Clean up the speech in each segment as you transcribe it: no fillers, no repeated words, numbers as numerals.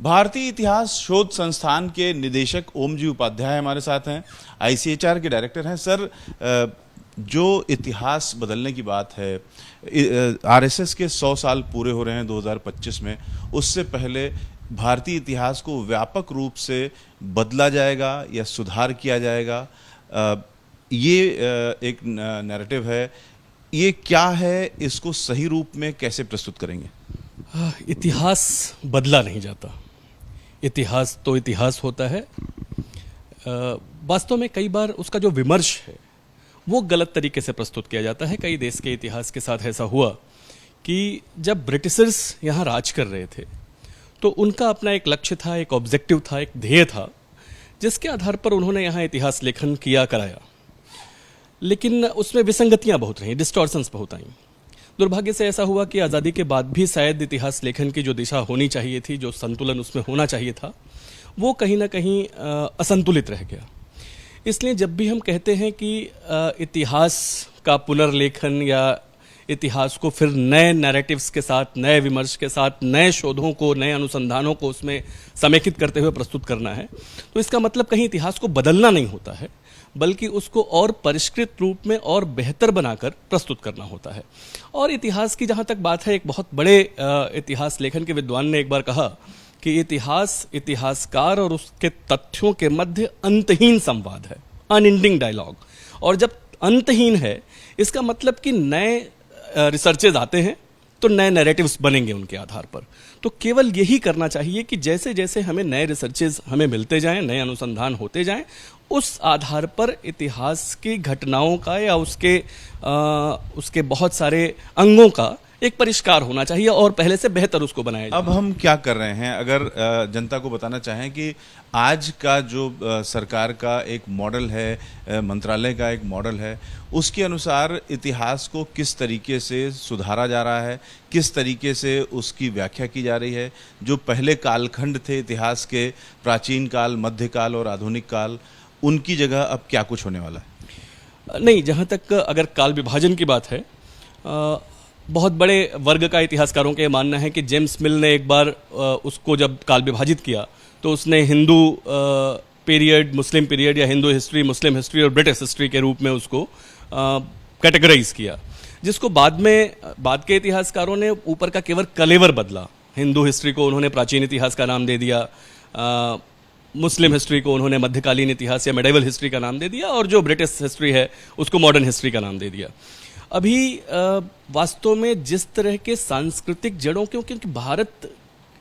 भारतीय इतिहास शोध संस्थान के निदेशक ओमजी उपाध्याय हमारे साथ हैं, आईसीएचआर के डायरेक्टर हैं। सर, जो इतिहास बदलने की बात है, आरएसएस के 100 साल पूरे हो रहे हैं 2025 में, उससे पहले भारतीय इतिहास को व्यापक रूप से बदला जाएगा या सुधार किया जाएगा, ये एक नैरेटिव है। ये क्या है, इसको सही रूप में कैसे प्रस्तुत करेंगे? इतिहास बदला नहीं जाता, इतिहास तो इतिहास होता है। वास्तव में कई बार उसका जो विमर्श है वो गलत तरीके से प्रस्तुत किया जाता है। कई देश के इतिहास के साथ ऐसा हुआ कि जब ब्रिटिशर्स यहाँ राज कर रहे थे तो उनका अपना एक लक्ष्य था, एक ऑब्जेक्टिव था, एक ध्येय था, जिसके आधार पर उन्होंने यहाँ इतिहास लेखन किया कराया। लेकिन उसमें विसंगतियाँ बहुत रहीं, डिस्टॉर्शंस बहुत आईं। दुर्भाग्य से ऐसा हुआ कि आज़ादी के बाद भी शायद इतिहास लेखन की जो दिशा होनी चाहिए थी, जो संतुलन उसमें होना चाहिए था, वो कहीं ना कहीं असंतुलित रह गया। इसलिए जब भी हम कहते हैं कि इतिहास का पुनर्लेखन या इतिहास को फिर नए नैरेटिव्स के साथ, नए विमर्श के साथ, नए शोधों को, नए अनुसंधानों को उसमें समेकित करते हुए प्रस्तुत करना है, तो इसका मतलब कहीं इतिहास को बदलना नहीं होता है, बल्कि उसको और परिष्कृत रूप में और बेहतर बनाकर प्रस्तुत करना होता है। और इतिहास की जहाँ तक बात है, एक बहुत बड़े इतिहास लेखन के विद्वान ने एक बार कहा कि इतिहास इतिहासकार और उसके तथ्यों के मध्य अंतहीन संवाद है, अनएंडिंग डायलॉग। और जब अंतहीन है, इसका मतलब कि नए रिसर्चेज आते हैं तो नए नैरेटिव्स बनेंगे उनके आधार पर। तो केवल यही करना चाहिए कि जैसे जैसे हमें नए रिसर्चेज हमें मिलते जाएं, नए अनुसंधान होते जाएं, उस आधार पर इतिहास की घटनाओं का या उसके बहुत सारे अंगों का एक परिष्कार होना चाहिए और पहले से बेहतर उसको बनाया जाए। अब हम क्या कर रहे हैं, अगर जनता को बताना चाहें कि आज का जो सरकार का एक मॉडल है, मंत्रालय का एक मॉडल है, उसके अनुसार इतिहास को किस तरीके से सुधारा जा रहा है, किस तरीके से उसकी व्याख्या की जा रही है। जो पहले कालखंड थे इतिहास के, प्राचीन काल, मध्यकाल और आधुनिक काल, उनकी जगह अब क्या कुछ होने वाला है? नहीं, जहाँ तक अगर काल विभाजन की बात है, बहुत बड़े वर्ग का इतिहासकारों का मानना है कि जेम्स मिल ने एक बार उसको जब काल विभाजित किया तो उसने हिंदू पीरियड, मुस्लिम पीरियड, या हिंदू हिस्ट्री, मुस्लिम हिस्ट्री और ब्रिटिश हिस्ट्री के रूप में उसको कैटेगराइज किया, जिसको बाद के इतिहासकारों ने ऊपर का केवल कलेवर बदला। हिंदू हिस्ट्री को उन्होंने प्राचीन इतिहास का नाम दे दिया, मुस्लिम हिस्ट्री को उन्होंने मध्यकालीन इतिहास या मेडिवल हिस्ट्री का नाम दे दिया, और जो ब्रिटिश हिस्ट्री है उसको मॉडर्न हिस्ट्री का नाम दे दिया। अभी वास्तव में जिस तरह के सांस्कृतिक जड़ों, क्योंकि भारत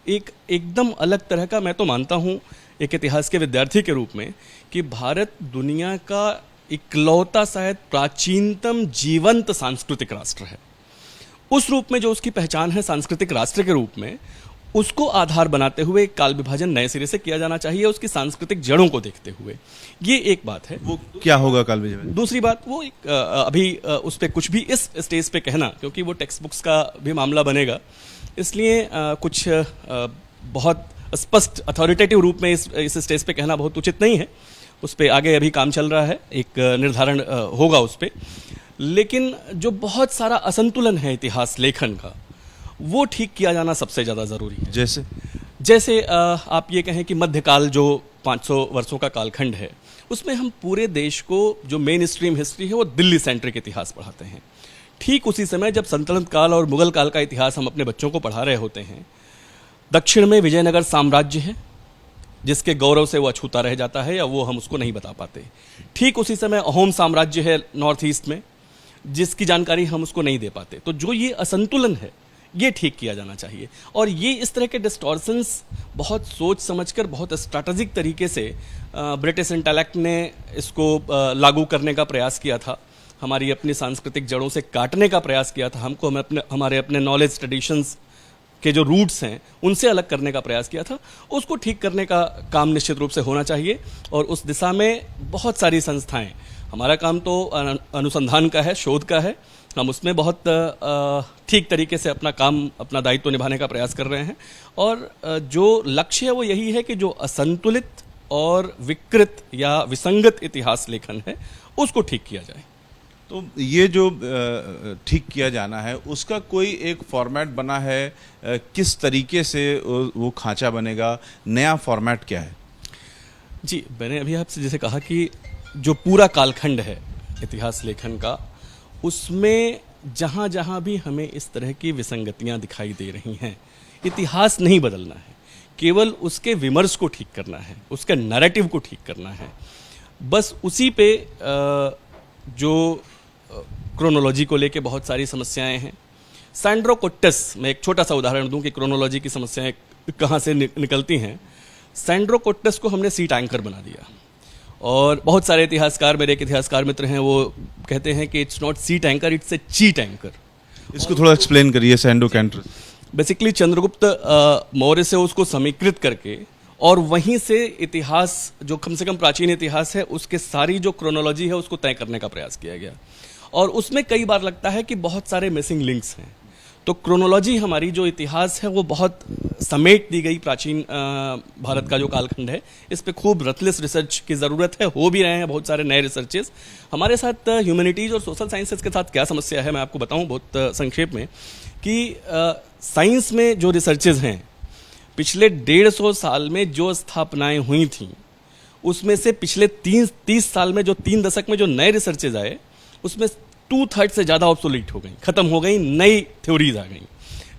एक एकदम अलग तरह का, मैं तो मानता हूँ एक इतिहास के विद्यार्थी के रूप में, कि भारत दुनिया का इकलौता शायद प्राचीनतम जीवंत सांस्कृतिक राष्ट्र है। उस रूप में जो उसकी पहचान है सांस्कृतिक राष्ट्र के रूप में, उसको आधार बनाते हुए काल विभाजन नए सिरे से किया जाना चाहिए, उसकी सांस्कृतिक जड़ों को देखते हुए। ये एक बात है। वो क्या होगा काल विभाजन? दूसरी बात, वो अभी उस पर कुछ भी इस स्टेज पे कहना, क्योंकि वो टेक्स्ट बुक्स का भी मामला बनेगा, इसलिए कुछ बहुत स्पष्ट अथॉरिटेटिव रूप में इस स्टेज पे कहना बहुत उचित नहीं है। उस पर आगे अभी काम चल रहा है, एक निर्धारण होगा उस पर। लेकिन जो बहुत सारा असंतुलन है इतिहास लेखन का, वो ठीक किया जाना सबसे ज़्यादा ज़रूरी है। जैसे आप ये कहें कि मध्यकाल जो 500 वर्षों का कालखंड है, उसमें हम पूरे देश को जो मेन स्ट्रीम हिस्ट्री है वो दिल्ली सेंट्रिक इतिहास पढ़ाते हैं। ठीक उसी समय जब सल्तनत काल और मुगल काल का इतिहास हम अपने बच्चों को पढ़ा रहे होते हैं, दक्षिण में विजयनगर साम्राज्य है जिसके गौरव से वो अछूता रह जाता है, या वो हम उसको नहीं बता पाते। ठीक उसी समय अहोम साम्राज्य है नॉर्थ ईस्ट में, जिसकी जानकारी हम उसको नहीं दे पाते। तो जो ये असंतुलन है, ये ठीक किया जाना चाहिए। और ये इस तरह के डिस्टॉर्शंस बहुत सोच समझकर, बहुत स्ट्रैटेजिक तरीके से ब्रिटिश इंटेलेक्ट ने इसको लागू करने का प्रयास किया था, हमारी अपनी सांस्कृतिक जड़ों से काटने का प्रयास किया था, हमारे अपने नॉलेज ट्रेडिशंस के जो रूट्स हैं उनसे अलग करने का प्रयास किया था। उसको ठीक करने का काम निश्चित रूप से होना चाहिए, और उस दिशा में बहुत सारी संस्थाएं, हमारा काम तो अनुसंधान का है, शोध का है, हम उसमें बहुत ठीक तरीके से अपना काम, अपना दायित्व निभाने का प्रयास कर रहे हैं। और जो लक्ष्य है वो यही है कि जो असंतुलित और विकृत या विसंगत इतिहास लेखन है उसको ठीक किया जाए। तो ये जो ठीक किया जाना है उसका कोई एक फॉर्मेट बना है? किस तरीके से वो खांचा बनेगा? नया फॉर्मेट क्या है? जी, मैंने अभी आपसे जैसे कहा कि जो पूरा कालखंड है इतिहास लेखन का, उसमें जहाँ जहाँ भी हमें इस तरह की विसंगतियाँ दिखाई दे रही हैं, इतिहास नहीं बदलना है, केवल उसके विमर्श को ठीक करना है, उसके नैरेटिव को ठीक करना है। बस उसी पे जो क्रोनोलॉजी को लेके बहुत सारी समस्याएं हैं। सैंड्रो कोट्टस, मैं एक छोटा सा उदाहरण दूं कि क्रोनोलॉजी की समस्याएं कहाँ से निकलती हैं। सैंड्रो कोट्टस को हमने सीट एंकर बना दिया, और बहुत सारे इतिहासकार, मेरे एक इतिहासकार मित्र हैं, वो कहते हैं कि it's not seat anchor, it's a cheat anchor. इसको थोड़ा एक्सप्लेन करिए। सैंड्रो कोट्टस बेसिकली चंद्रगुप्त मौर्य से उसको समीकृत करके, और वहीं से इतिहास, जो कम से कम प्राचीन इतिहास है, उसके सारी जो क्रोनोलॉजी है उसको तय करने का प्रयास किया गया। और उसमें कई बार लगता है कि बहुत सारे मिसिंग लिंक्स हैं। तो क्रोनोलॉजी, हमारी जो इतिहास है, वो बहुत समेट दी गई प्राचीन भारत का जो कालखंड है। इस पे खूब रटलेस रिसर्च की ज़रूरत है, हो भी रहे हैं बहुत सारे नए रिसर्चेस। हमारे साथ ह्यूमैनिटीज़ और सोशल साइंसेस के साथ क्या समस्या है, मैं आपको बताऊं बहुत संक्षेप में, कि साइंस में जो रिसर्चेज हैं, पिछले 150 साल में जो स्थापनाएं हुई थीं, उसमें से पिछले 30 साल में, जो 3 दशक में जो नए रिसर्चेज आए, उसमें 2/3 से ज़्यादा ऑब्सोलीट हो गई, खत्म हो गई, नई थ्योरीज आ गई।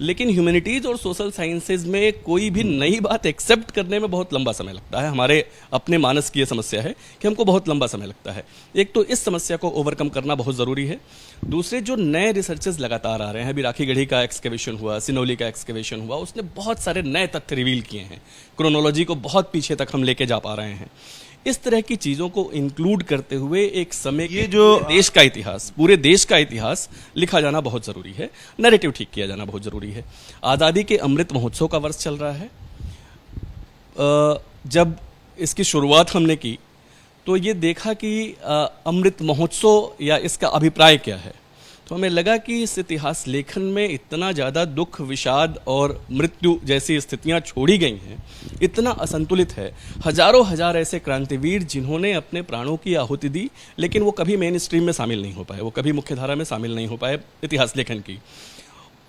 लेकिन ह्यूमैनिटीज़ और सोशल साइंसेज में कोई भी नई बात एक्सेप्ट करने में बहुत लंबा समय लगता है। हमारे अपने मानस की यह समस्या है कि हमको बहुत लंबा समय लगता है। एक तो इस समस्या को ओवरकम करना बहुत ज़रूरी है। दूसरे, जो नए रिसर्चेज लगातार आ रहे हैं, अभी राखीगढ़ी का एक्सकेवेशन हुआ, सिनौली का एक्सकेवेशन हुआ, उसने बहुत सारे नए तथ्य रिवील किए हैं, क्रोनोलॉजी को बहुत पीछे तक हम लेके जा पा रहे हैं। इस तरह की चीज़ों को इंक्लूड करते हुए एक समय ये जो देश का इतिहास, पूरे देश का इतिहास लिखा जाना बहुत ज़रूरी है, नैरेटिव ठीक किया जाना बहुत ज़रूरी है। आज़ादी के अमृत महोत्सव का वर्ष चल रहा है। जब इसकी शुरुआत हमने की तो ये देखा कि अमृत महोत्सव या इसका अभिप्राय क्या है, तो हमें लगा कि इस इतिहास लेखन में इतना ज़्यादा दुख, विषाद और मृत्यु जैसी स्थितियां छोड़ी गई हैं, इतना असंतुलित है। हजारों हजार ऐसे क्रांतिवीर जिन्होंने अपने प्राणों की आहुति दी, लेकिन वो कभी मेन स्ट्रीम में शामिल नहीं हो पाए, वो कभी मुख्यधारा में शामिल नहीं हो पाए इतिहास लेखन की।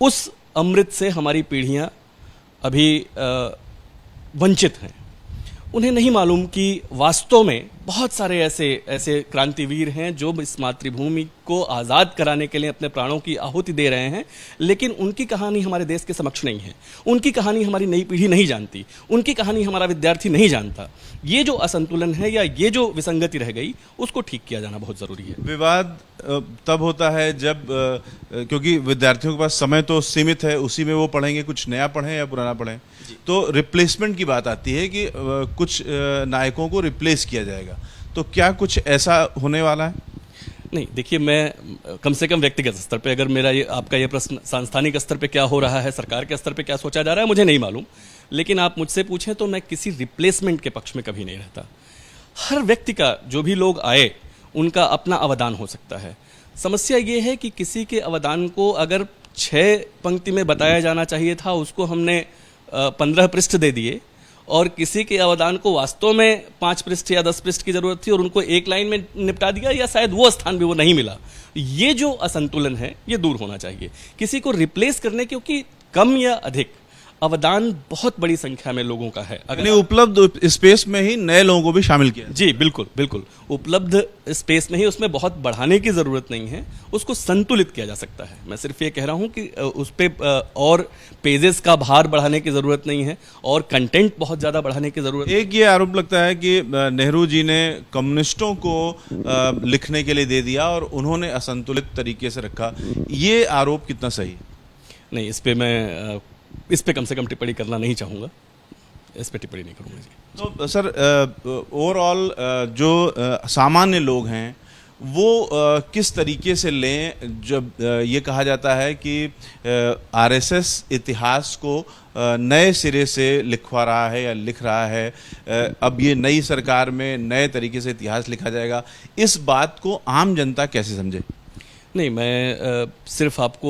उस अमृत से हमारी पीढ़ियां अभी वंचित हैं। उन्हें नहीं मालूम कि वास्तव में बहुत सारे ऐसे क्रांतिवीर हैं जो इस मातृभूमि को आज़ाद कराने के लिए अपने प्राणों की आहुति दे रहे हैं, लेकिन उनकी कहानी हमारे देश के समक्ष नहीं है, उनकी कहानी हमारी नई पीढ़ी नहीं जानती, उनकी कहानी हमारा विद्यार्थी नहीं जानता। ये जो असंतुलन है या ये जो विसंगति रह गई, उसको ठीक किया जाना बहुत ज़रूरी है। विवाद तब होता है जब क्योंकि विद्यार्थियों के पास समय तो सीमित है, उसी में वो पढ़ेंगे, कुछ नया पढ़ें या पुराना पढ़ें, तो रिप्लेसमेंट की बात आती है कि कुछ नायकों को रिप्लेस किया जाएगा। तो क्या कुछ ऐसा होने वाला है? नहीं, देखिए, मैं कम से कम व्यक्तिगत स्तर पे, अगर मेरा ये आपका ये प्रश्न सांस्थानिक स्तर पे क्या हो रहा है, सरकार के स्तर पे क्या सोचा जा रहा है, मुझे नहीं मालूम। लेकिन आप मुझसे पूछें तो मैं किसी रिप्लेसमेंट के पक्ष में कभी नहीं रहता। हर व्यक्ति का, जो भी लोग आए, उनका अपना अवदान हो सकता है। समस्या ये है कि किसी के अवदान को अगर 6 पंक्ति में बताया जाना चाहिए था, उसको हमने 15 पृष्ठ दे दिए, और किसी के अवदान को वास्तव में 5 पृष्ठ या 10 पृष्ठ की जरूरत थी और उनको 1 लाइन में निपटा दिया, या शायद वो स्थान भी वो नहीं मिला। ये जो असंतुलन है, ये दूर होना चाहिए। किसी को रिप्लेस करने, क्योंकि कम या अधिक अवदान बहुत बड़ी संख्या में लोगों का है। अगर उपलब्ध स्पेस में ही नए लोगों को भी शामिल किया। जी बिल्कुल बिल्कुल, उपलब्ध स्पेस में ही, उसमें बहुत बढ़ाने की जरूरत नहीं है, उसको संतुलित किया जा सकता है। मैं सिर्फ ये कह रहा हूं कि उस पे और पेजेस का भार बढ़ाने की जरूरत नहीं है, और कंटेंट बहुत ज्यादा बढ़ाने की जरूरत। एक ये आरोप लगता है कि नेहरू जी ने कम्युनिस्टों को लिखने के लिए दे दिया और उन्होंने असंतुलित तरीके से रखा। ये आरोप कितना सही? नहीं, इस पे कम से कम टिप्पणी करना नहीं चाहूँगा, इस पे टिप्पणी नहीं करूँगा जी। तो सर, ओवरऑल जो सामान्य लोग हैं वो किस तरीके से लें जब ये कहा जाता है कि आरएसएस इतिहास को नए सिरे से लिखवा रहा है या लिख रहा है, अब ये नई सरकार में नए तरीके से इतिहास लिखा जाएगा, इस बात को आम जनता कैसे समझे? नहीं, मैं सिर्फ आप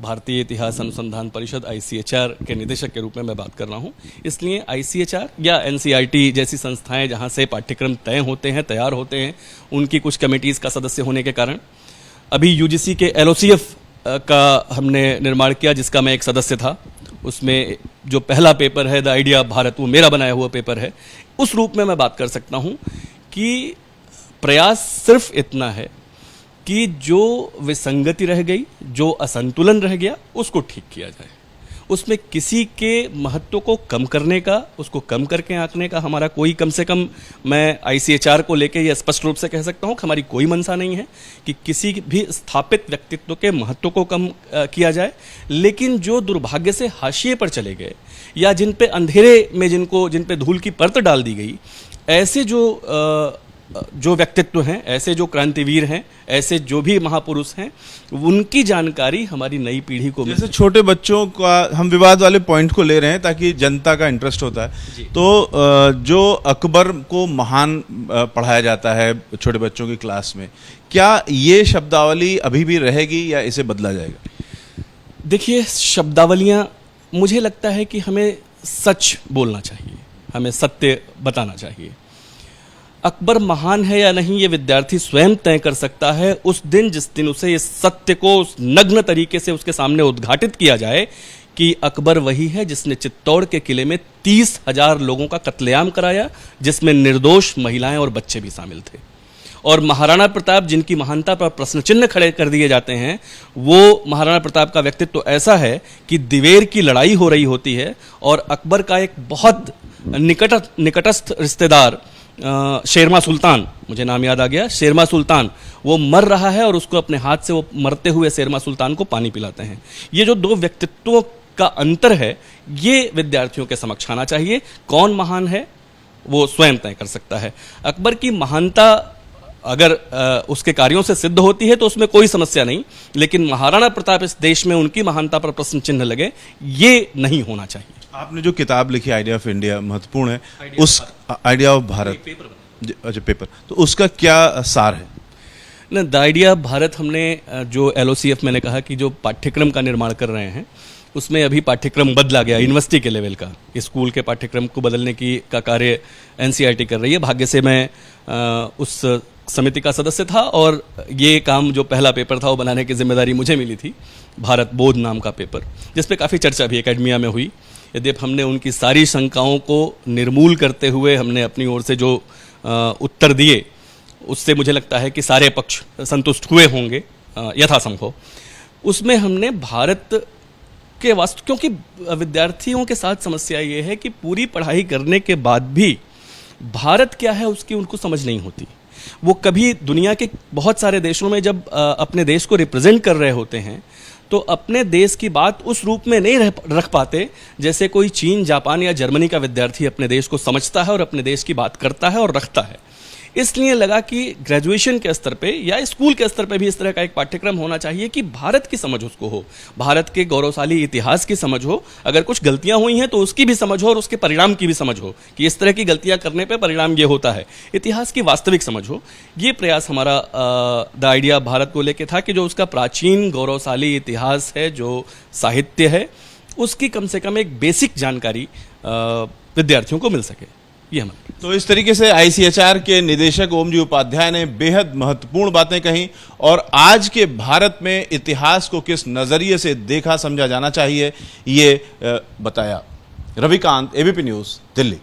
भारतीय इतिहास अनुसंधान परिषद ICHR के निदेशक के रूप में मैं बात कर रहा हूँ। इसलिए ICHR या NCERT जैसी संस्थाएं जहाँ से पाठ्यक्रम तय होते हैं, तैयार होते हैं, उनकी कुछ कमेटीज़ का सदस्य होने के कारण अभी यूजीसी के LOCF का हमने निर्माण किया, जिसका मैं एक सदस्य था। उसमें जो पहला पेपर है द आइडिया ऑफ भारत, वो मेरा बनाया हुआ पेपर है। उस रूप में मैं बात कर सकता हूँ कि प्रयास सिर्फ इतना है कि जो विसंगति रह गई, जो असंतुलन रह गया, उसको ठीक किया जाए। उसमें किसी के महत्व को कम करने का, उसको कम करके आंकने का हमारा कोई, कम से कम मैं ICHR को लेके ये स्पष्ट रूप से कह सकता हूँ कि हमारी कोई मंशा नहीं है कि किसी भी स्थापित व्यक्तित्व के महत्व को कम किया जाए। लेकिन जो दुर्भाग्य से हाशिए पर चले गए या जिन पे अंधेरे में जिन पे धूल की परत डाल दी गई, ऐसे जो व्यक्तित्व हैं, ऐसे जो क्रांतिवीर हैं, ऐसे जो भी महापुरुष हैं, उनकी जानकारी हमारी नई पीढ़ी को जैसे छोटे बच्चों का हम विवाद वाले पॉइंट को ले रहे हैं ताकि जनता का इंटरेस्ट होता है। तो जो अकबर को महान पढ़ाया जाता है छोटे बच्चों की क्लास में, क्या ये शब्दावली अभी भी रहेगी या इसे बदला जाएगा? देखिए, शब्दावलियां, मुझे लगता है कि हमें सच बोलना चाहिए, हमें सत्य बताना चाहिए। अकबर महान है या नहीं, ये विद्यार्थी स्वयं तय कर सकता है उस दिन जिस दिन उसे इस सत्य को उस नग्न तरीके से उसके सामने उद्घाटित किया जाए कि अकबर वही है जिसने चित्तौड़ के किले में 30,000 लोगों का कत्लेआम कराया, जिसमें निर्दोष महिलाएं और बच्चे भी शामिल थे। और महाराणा प्रताप, जिनकी महानता पर प्रश्न चिन्ह खड़े कर दिए जाते हैं, वो महाराणा प्रताप का व्यक्तित्व तो ऐसा है कि दिवेर की लड़ाई हो रही होती है और अकबर का एक बहुत निकटस्थ रिश्तेदार शेरमा सुल्तान, मुझे नाम याद आ गया, शेरमा सुल्तान, वो मर रहा है और उसको अपने हाथ से वो मरते हुए शेरमा सुल्तान को पानी पिलाते हैं। ये जो दो व्यक्तित्वों का अंतर है, ये विद्यार्थियों के समक्ष आना चाहिए। कौन महान है वो स्वयं तय कर सकता है। अकबर की महानता अगर उसके कार्यों से सिद्ध होती है तो उसमें कोई समस्या नहीं, लेकिन महाराणा प्रताप इस देश में उनकी महानता पर प्रश्न चिन्ह लगे, ये नहीं होना चाहिए। आपने जो किताब लिखी आइडिया ऑफ इंडिया महत्वपूर्ण है, उस आइडिया ऑफ भारत, अच्छा पेपर, तो उसका क्या सार है? ना, द आइडिया ऑफ भारत हमने जो LOCF मैंने कहा कि जो पाठ्यक्रम का निर्माण कर रहे हैं, उसमें अभी पाठ्यक्रम बदला गया यूनिवर्सिटी के लेवल का। स्कूल के पाठ्यक्रम को बदलने का कार्य NCERT कर रही है। भाग्य से मैं उस समिति का सदस्य था और ये काम, जो पहला पेपर था, वो बनाने की जिम्मेदारी मुझे मिली थी। भारत बोध नाम का पेपर, जिस पे काफ़ी चर्चा भी एकेडमिया में हुई। यद्यप हमने उनकी सारी शंकाओं को निर्मूल करते हुए हमने अपनी ओर से जो उत्तर दिए, उससे मुझे लगता है कि सारे पक्ष संतुष्ट हुए होंगे यथासंभव। उसमें हमने भारत के वास्तव, क्योंकि विद्यार्थियों के साथ समस्या ये है कि पूरी पढ़ाई करने के बाद भी भारत क्या है उसकी उनको समझ नहीं होती। वो कभी दुनिया के बहुत सारे देशों में जब अपने देश को रिप्रेजेंट कर रहे होते हैं तो अपने देश की बात उस रूप में नहीं रख पाते जैसे कोई चीन, जापान या जर्मनी का विद्यार्थी अपने देश को समझता है और अपने देश की बात करता है और रखता है। इसलिए लगा कि ग्रेजुएशन के स्तर पे या स्कूल के स्तर पे भी इस तरह का एक पाठ्यक्रम होना चाहिए कि भारत की समझ उसको हो, भारत के गौरवशाली इतिहास की समझ हो, अगर कुछ गलतियां हुई हैं तो उसकी भी समझ हो और उसके परिणाम की भी समझ हो कि इस तरह की गलतियां करने पे परिणाम ये होता है, इतिहास की वास्तविक समझ हो। ये प्रयास हमारा द आइडिया भारत को लेके था कि जो उसका प्राचीन गौरवशाली इतिहास है, जो साहित्य है, उसकी कम से कम एक बेसिक जानकारी विद्यार्थियों को मिल सके। ये हमारा। तो इस तरीके से ICHR के निदेशक ओम जी उपाध्याय ने बेहद महत्वपूर्ण बातें कही और आज के भारत में इतिहास को किस नजरिए से देखा समझा जाना चाहिए, ये बताया। Ravikant, ABP news, Delhi.